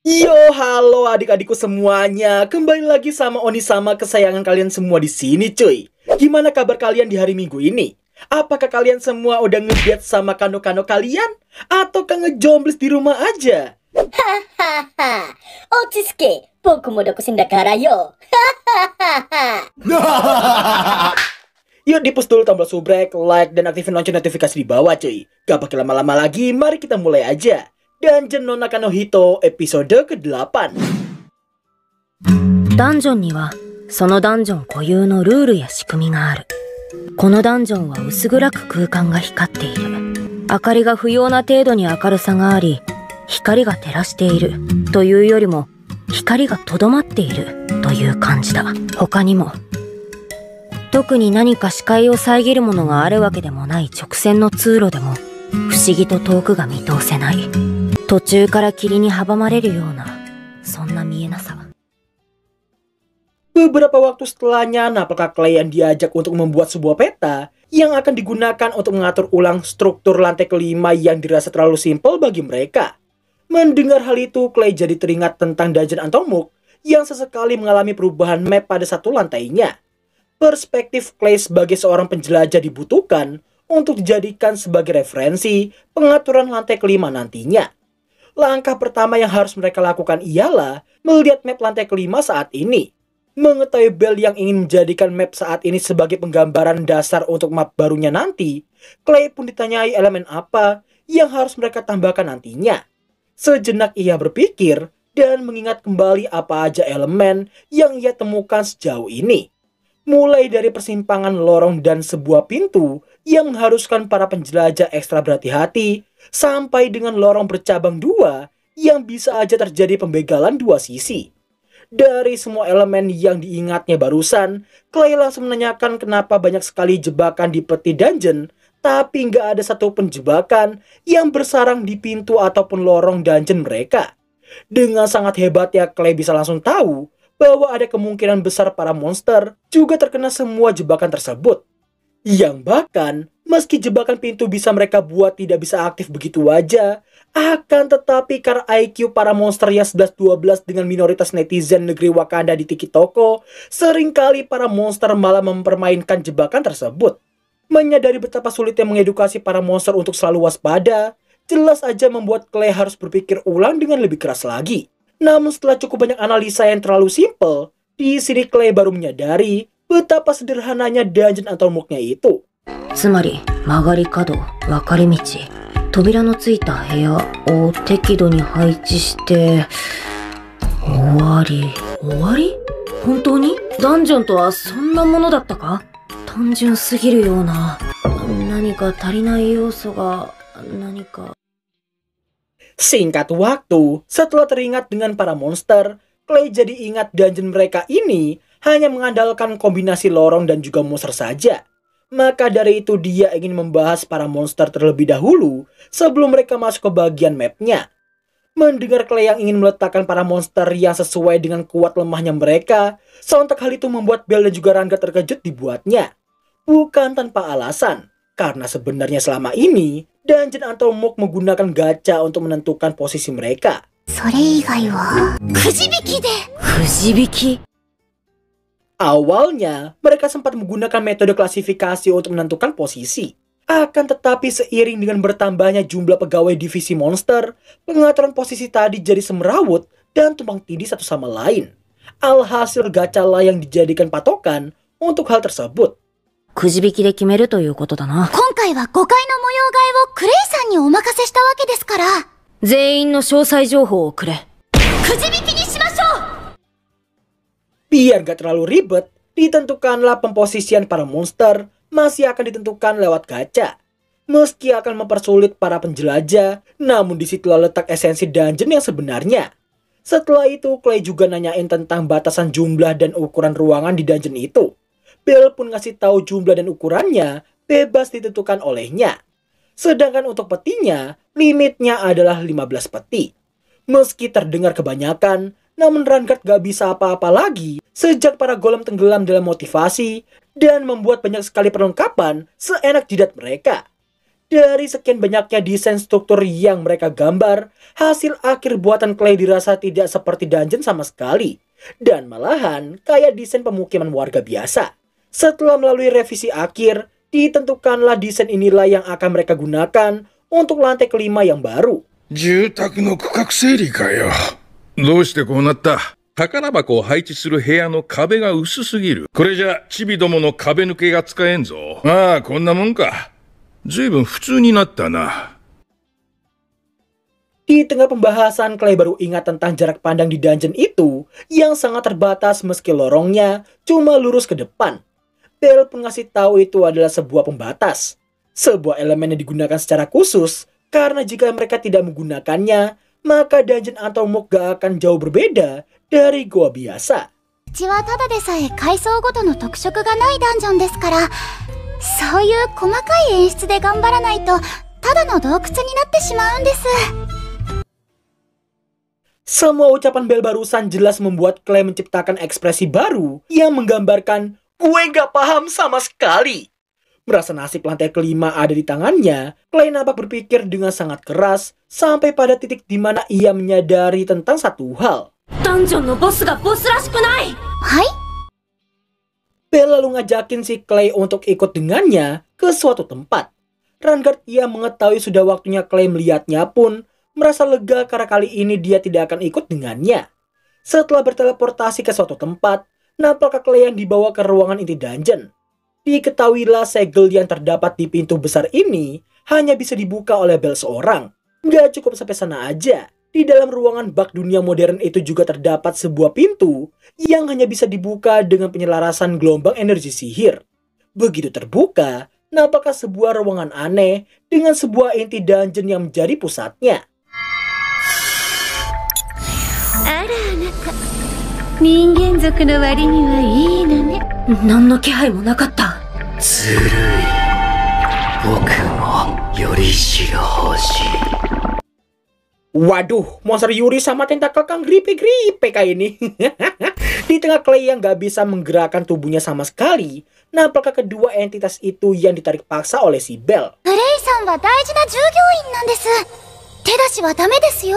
Yo, halo adik-adikku semuanya. Kembali lagi sama Onisama kesayangan kalian semua di sini, cuy. Gimana kabar kalian di hari Minggu ini? Apakah kalian semua udah ngedate sama kano-kano kalian? Ataukah ngejomblis di rumah aja? Hahaha. Ochisuke, boku mo dokusin dakara yo. Yuk dipus dulu tombol subrek, like, dan aktifin lonceng notifikasi di bawah, cuy. Gak pakai lama-lama lagi, mari kita mulai aja. Dungeon no Naka no Hito episode ke-8. ダンジョンにはそのダンジョン固有のルールや仕組みがある。このダンジョンは薄暗く空間が光っている。明かりが不要な程度に明るさがあり、光が照らしているというよりも光がとどまっているという感じだ。他にも特に何か視界を遮るものがあるわけでもない直線の通路でも不思議と遠くが見通せない。途中から霧に阻まれるようなそんな見えなさ。 Beberapa waktu setelahnya, Napalka Clay yang diajak untuk membuat sebuah peta yang akan digunakan untuk mengatur ulang struktur lantai kelima yang dirasa terlalu simpel bagi mereka. Mendengar hal itu, Clay jadi teringat tentang Dungeon Antomuk yang sesekali mengalami perubahan map pada satu lantainya. Perspektif Clay sebagai seorang penjelajah dibutuhkan untuk dijadikan sebagai referensi pengaturan lantai kelima nantinya. Langkah pertama yang harus mereka lakukan ialah melihat map lantai kelima saat ini. Mengetahui Bell yang ingin menjadikan map saat ini sebagai penggambaran dasar untuk map barunya nanti, Clay pun ditanyai elemen apa yang harus mereka tambahkan nantinya. Sejenak ia berpikir dan mengingat kembali apa aja elemen yang ia temukan sejauh ini. Mulai dari persimpangan lorong dan sebuah pintu yang mengharuskan para penjelajah ekstra berhati-hati, sampai dengan lorong bercabang dua yang bisa aja terjadi pembegalan dua sisi. Dari semua elemen yang diingatnya barusan, Clay langsung menanyakan kenapa banyak sekali jebakan di peti dungeon, tapi nggak ada satupun jebakan yang bersarang di pintu ataupun lorong dungeon mereka. Dengan sangat hebatnya, Clay bisa langsung tahu bahwa ada kemungkinan besar para monster juga terkena semua jebakan tersebut. Yang bahkan, meski jebakan pintu bisa mereka buat tidak bisa aktif begitu aja, akan tetapi karena IQ para monster yang 11-12 dengan minoritas netizen negeri Wakanda di Tiki Toko, seringkali para monster malah mempermainkan jebakan tersebut. Menyadari betapa sulitnya mengedukasi para monster untuk selalu waspada, jelas aja membuat Clay harus berpikir ulang dengan lebih keras lagi. Namun setelah cukup banyak analisa yang terlalu simpel, di sini Clay baru menyadari betapa sederhananya dungeon Antomuknya itu. つまり曲がり角、分かれ道、扉のついた部屋を適度に配置して終わり。終わり？本当に？ダンジョンとはそんなものだったか？単純すぎるような。何か足りない要素が何か。 Singkat waktu, setelah teringat dengan para monster, Clay jadi ingat dungeon mereka ini hanya mengandalkan kombinasi lorong dan juga monster saja. Maka dari itu dia ingin membahas para monster terlebih dahulu sebelum mereka masuk ke bagian mapnya. Mendengar Clay yang ingin meletakkan para monster yang sesuai dengan kuat lemahnya mereka, sontak hal itu membuat Bell dan juga Rangga terkejut dibuatnya. Bukan tanpa alasan, karena sebenarnya selama ini Dungeon Antomuk menggunakan gacha untuk menentukan posisi mereka. それ以外はくじ引きで。くじ引き？ Awalnya, mereka sempat menggunakan metode klasifikasi untuk menentukan posisi. Akan tetapi seiring dengan bertambahnya jumlah pegawai divisi monster, pengaturan posisi tadi jadi semerawut dan tumpang tindih satu sama lain. Alhasil gacha lah yang dijadikan patokan untuk hal tersebut. くじ引きで決めるということだな。今回は誤解の模様替えをクレイさんにお任せしたわけですから。全員の詳細情報をくれ。くじ引きにしましょう。 Biar gak terlalu ribet, ditentukanlah pemposisian para monster masih akan ditentukan lewat gacha. Meski akan mempersulit para penjelajah, namun disitulah letak esensi dungeon yang sebenarnya. Setelah itu, Clay juga nanyain tentang batasan jumlah dan ukuran ruangan di dungeon itu. Bell pun ngasih tahu jumlah dan ukurannya bebas ditentukan olehnya. Sedangkan untuk petinya, limitnya adalah 15 peti. Meski terdengar kebanyakan, namun Rangard gak bisa apa-apa lagi sejak para golem tenggelam dalam motivasi dan membuat banyak sekali perlengkapan seenak jidat mereka. Dari sekian banyaknya desain struktur yang mereka gambar, hasil akhir buatan Clay dirasa tidak seperti dungeon sama sekali. Dan malahan kayak desain pemukiman warga biasa. Setelah melalui revisi akhir, ditentukanlah desain inilah yang akan mereka gunakan untuk lantai kelima yang baru. 住宅の区画整理かよ。どうしてこうなった？宝箱を配置する部屋の壁が薄すぎる。これじゃチビどもの壁抜けが使えんぞ。ああ、こんなもんか。ずいぶん普通になったな。 Di tengah pembahasan, Clay baru ingat tentang jarak pandang di dungeon itu yang sangat terbatas meski lorongnya cuma lurus ke depan. Bell pun ngasih tahu itu adalah sebuah pembatas. Sebuah elemen yang digunakan secara khusus karena jika mereka tidak menggunakannya, maka dungeon atau Mook gak akan jauh berbeda dari goa biasa. うちはただでさえ階層ごとの特色がないダンジョンですから、そういう細かい演出で頑張らないとただの洞窟になってしまうんです。 Semua ucapan Bell barusan jelas membuat Clay menciptakan ekspresi baru yang menggambarkan gue gak paham sama sekali. Merasa nasib lantai kelima ada di tangannya, Clay nampak berpikir dengan sangat keras sampai pada titik di mana ia menyadari tentang satu hal. ダンジョンのボスがボスらしくない。はい。 Bell lalu ngajakin si Clay untuk ikut dengannya ke suatu tempat. Rangard yang mengetahui sudah waktunya Clay melihatnya pun merasa lega karena kali ini dia tidak akan ikut dengannya. Setelah berteleportasi ke suatu tempat, nampaknya Clay yang dibawa ke ruangan inti dungeon. Diketahuilah segel yang terdapat di pintu besar ini hanya bisa dibuka oleh Bell seorang. Nggak cukup sampai sana aja. Di dalam ruangan bak dunia modern itu juga terdapat sebuah pintu yang hanya bisa dibuka dengan penyelarasan gelombang energi sihir. Begitu terbuka, nampaknya sebuah ruangan aneh dengan sebuah inti dungeon yang menjadi pusatnya. あらあなた、人間族の割にはいいのね。何の気配もなかった。ずるい。僕もよりしろ欲しい。 Waduh, monster Yuri sama tentakel kang gripe-gripe kayak ini. Di tengah Clay yang gak bisa menggerakkan tubuhnya sama sekali, nampaknya kedua entitas itu yang ditarik paksa oleh si Bell. グレイさんは大事な従業員なんです。手出しはダメですよ。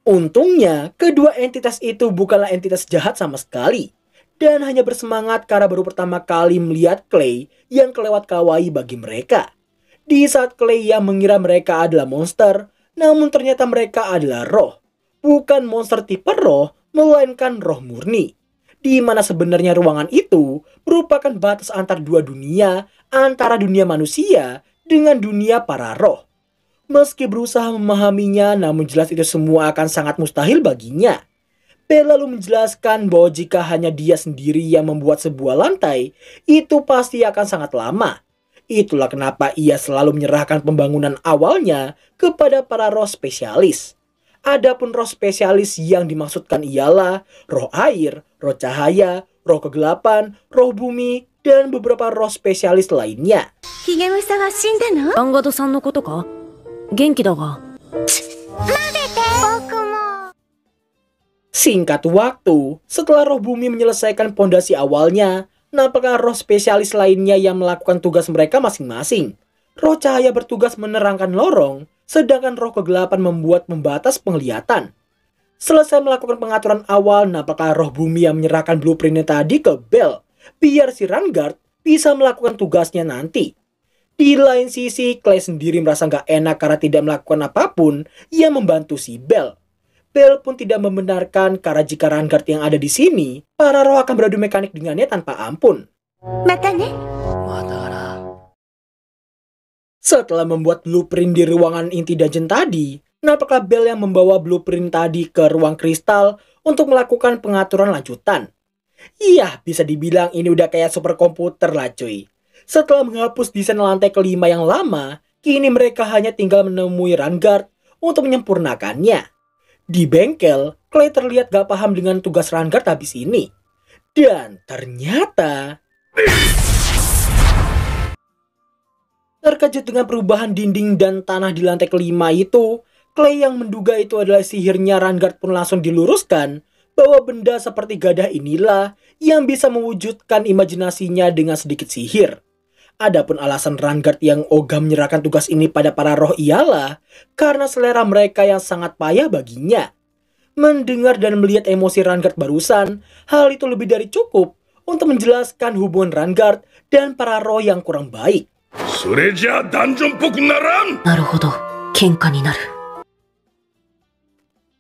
Untungnya, kedua entitas itu bukanlah entitas jahat sama sekali. Dan hanya bersemangat karena baru pertama kali melihat Clay yang kelewat kawaii bagi mereka. Di saat Clay yang mengira mereka adalah monster, namun ternyata mereka adalah roh. Bukan monster tipe roh, melainkan roh murni. Di mana sebenarnya ruangan itu merupakan batas antar dua dunia, antara dunia manusia dengan dunia para roh. Meski berusaha memahaminya, namun jelas itu semua akan sangat mustahil baginya. Bell lalu menjelaskan bahwa jika hanya dia sendiri yang membuat sebuah lantai, itu pasti akan sangat lama. Itulah kenapa ia selalu menyerahkan pembangunan awalnya kepada para roh spesialis. Adapun roh spesialis yang dimaksudkan ialah roh air, roh cahaya, roh kegelapan, roh bumi, dan beberapa roh spesialis lainnya. ヒゲムサは死んだの？ランガドさんのことか？元気だが。僕も。 Singkat waktu, setelah roh bumi menyelesaikan pondasi awalnya, nampaknya roh spesialis lainnya yang melakukan tugas mereka masing-masing. Roh cahaya bertugas menerangkan lorong, sedangkan roh kegelapan membuat pembatas penglihatan. Selesai melakukan pengaturan awal, nampaknya roh bumi yang menyerahkan blueprintnya tadi ke Bell, biar si Rangard bisa melakukan tugasnya nanti. Di lain sisi, Clay sendiri merasa nggak enak karena tidak melakukan apapun yang membantu si Bell. Bell pun tidak membenarkan karena jika Rangard yang ada di sini, para roh akan beradu mekanik dengannya tanpa ampun. またね。まだな。 Setelah membuat blueprint di ruangan inti dungeon tadi, nampaknya Bell yang membawa blueprint tadi ke ruang kristal untuk melakukan pengaturan lanjutan. Iya, bisa dibilang ini udah kayak superkomputer lah cuy. Setelah menghapus desain lantai kelima yang lama, kini mereka hanya tinggal menemui Rangard untuk menyempurnakannya. Di bengkel, Clay terlihat gak paham dengan tugas Rangard habis ini. Dan ternyata... Terkejut dengan perubahan dinding dan tanah di lantai kelima itu, Clay yang menduga itu adalah sihirnya Rangard pun langsung diluruskan bahwa benda seperti gadah inilah yang bisa mewujudkan imajinasinya dengan sedikit sihir. Adapun alasan Ranggard yang ogah menyerahkan tugas ini pada para roh ialah karena selera mereka yang sangat payah baginya. Mendengar dan melihat emosi Ranggard barusan, hal itu lebih dari cukup untuk menjelaskan hubungan Ranggard dan para roh yang kurang baik. それじゃあダンジョンっぽくならん。なるほど、喧嘩になる。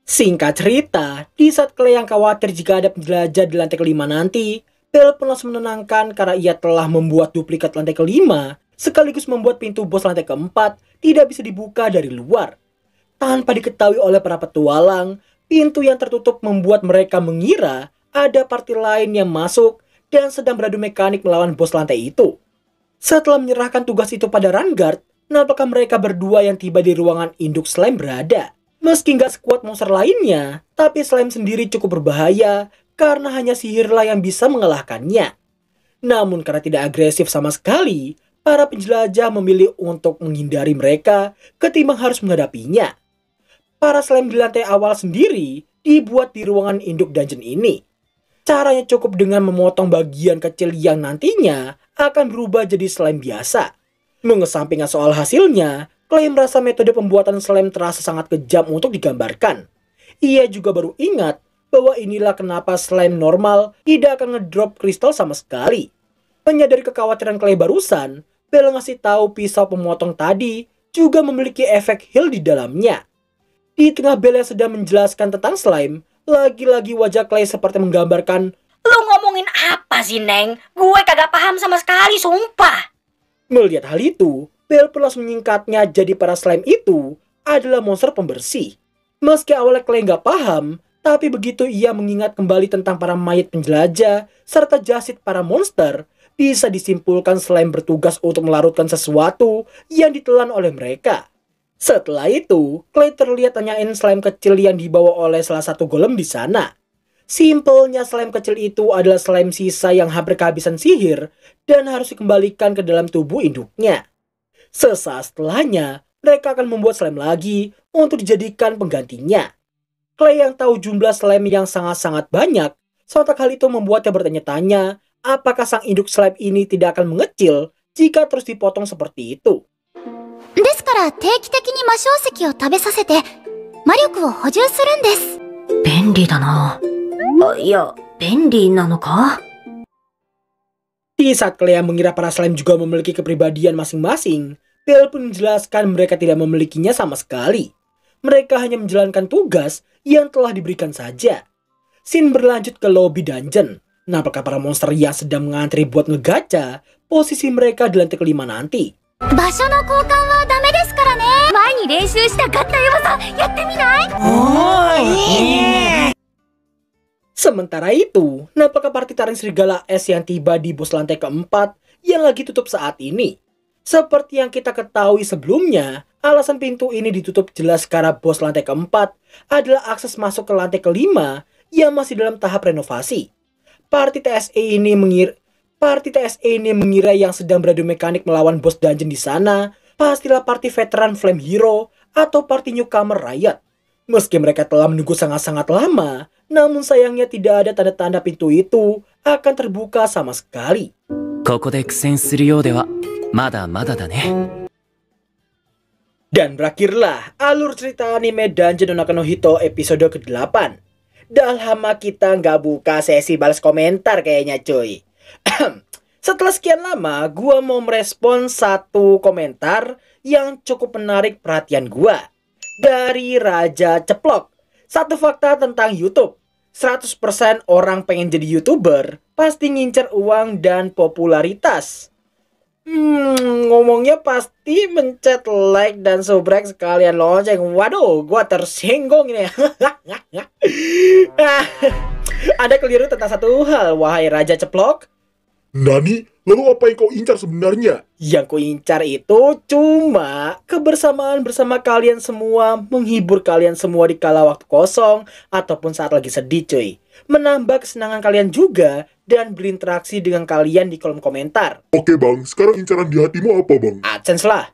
Singkat cerita, di saat Clay yang khawatir jika ada penjelajah di lantai kelima nanti, Bell pun langsung menenangkan karena ia telah membuat duplikat lantai kelima, sekaligus membuat pintu bos lantai keempat tidak bisa dibuka dari luar. Tanpa diketahui oleh para petualang, pintu yang tertutup membuat mereka mengira ada party lain yang masuk dan sedang beradu mekanik melawan bos lantai itu. Setelah menyerahkan tugas itu pada Ranggard, nampaknya mereka berdua yang tiba di ruangan induk slime berada. Meski nggak sekuat monster lainnya, tapi slime sendiri cukup berbahaya karena hanya sihirlah yang bisa mengalahkannya. Namun karena tidak agresif sama sekali, para penjelajah memilih untuk menghindari mereka ketimbang harus menghadapinya. Para slime di lantai awal sendiri dibuat di ruangan induk dungeon ini. Caranya cukup dengan memotong bagian kecil yang nantinya akan berubah jadi slime biasa. Mengesampingkan soal hasilnya, Clay merasa metode pembuatan slime terasa sangat kejam untuk digambarkan. Ia juga baru ingat bahwa inilah kenapa slime normal tidak akan ngedrop kristal sama sekali. Menyadari kekhawatiran Clay barusan, Bell ngasih tahu pisau pemotong tadi juga memiliki efek heal di dalamnya. Di tengah Bell yang sedang menjelaskan tentang slime, lagi-lagi wajah Clay seperti menggambarkan, Lu ngomongin apa sih, Neng? Gue kagak paham sama sekali, sumpah. Melihat hal itu, Bell pun langsung menyingkatnya jadi para slime itu adalah monster pembersih. Meski awalnya Clay nggak paham, tapi begitu ia mengingat kembali tentang para mayat penjelajah serta jasid para monster, bisa disimpulkan slime bertugas untuk melarutkan sesuatu yang ditelan oleh mereka. Setelah itu, Clay terlihat tanyain slime kecil yang dibawa oleh salah satu golem di sana. Simpelnya slime kecil itu adalah slime sisa yang hampir kehabisan sihir dan harus dikembalikan ke dalam tubuh induknya. Sesaat setelahnya, mereka akan membuat slime lagi untuk dijadikan penggantinya. Clay yang tahu jumlah slime yang sangat-sangat banyak, sontak hal itu membuatnya bertanya-tanya apakah sang induk slime ini tidak akan mengecil jika terus dipotong seperti itu. ですから定期的に魔晶石を食べさせて魔力を補充するんです。便利だな。いや、便利なのか? Di saat Clay mengira para slime juga memiliki kepribadian masing-masing, Bell pun menjelaskan mereka tidak memilikinya sama sekali. Mereka hanya menjalankan tugas yang telah diberikan saja. Scene berlanjut ke lobby dungeon. Nampaknya para monster yang sedang mengantri buat ngegacha posisi mereka di lantai kelima nanti. 場所の交換はダメですからね。前に練習した合体技やってみない？ Sementara itu, nampaknya party taring serigala es yang tiba di bos lantai keempat yang lagi tutup saat ini. Seperti yang kita ketahui sebelumnya, alasan pintu ini ditutup jelas karena bos lantai keempat adalah akses masuk ke lantai kelima yang masih dalam tahap renovasi. Party TSE ini mengira yang sedang beradu mekanik melawan bos dungeon di sana pastilah party veteran Flame Hero atau party newcomer Riot. Meski mereka telah menunggu sangat-sangat lama, namun sayangnya tidak ada tanda-tanda pintu itu akan terbuka sama sekali. ここで苦戦するようではまだまだだね。 Dan berakhirlah alur cerita anime Dungeon no Hito episode ke-8. Dah lama kita nggak buka sesi balas komentar kayaknya cuy. Setelah sekian lama, gua mau merespon satu komentar yang cukup menarik perhatian gua. Dari Raja Ceplok. Satu fakta tentang YouTube. 100% orang pengen jadi YouTuber pasti ngincer uang dan popularitas. Ngomongnya pasti mencet like dan subrek sekalian lonceng. Waduh, gua tersinggung ini. Ada keliru tentang satu hal, wahai Raja Ceplok. Nani? Lalu apa yang kau incar sebenarnya? Yang ku incar itu cuma kebersamaan bersama kalian semua, menghibur kalian semua di kala waktu kosong ataupun saat lagi sedih cuy. Menambah kesenangan kalian juga dan berinteraksi dengan kalian di kolom komentar. Oke bang, sekarang incaran di hatimu apa bang? AdSense lah.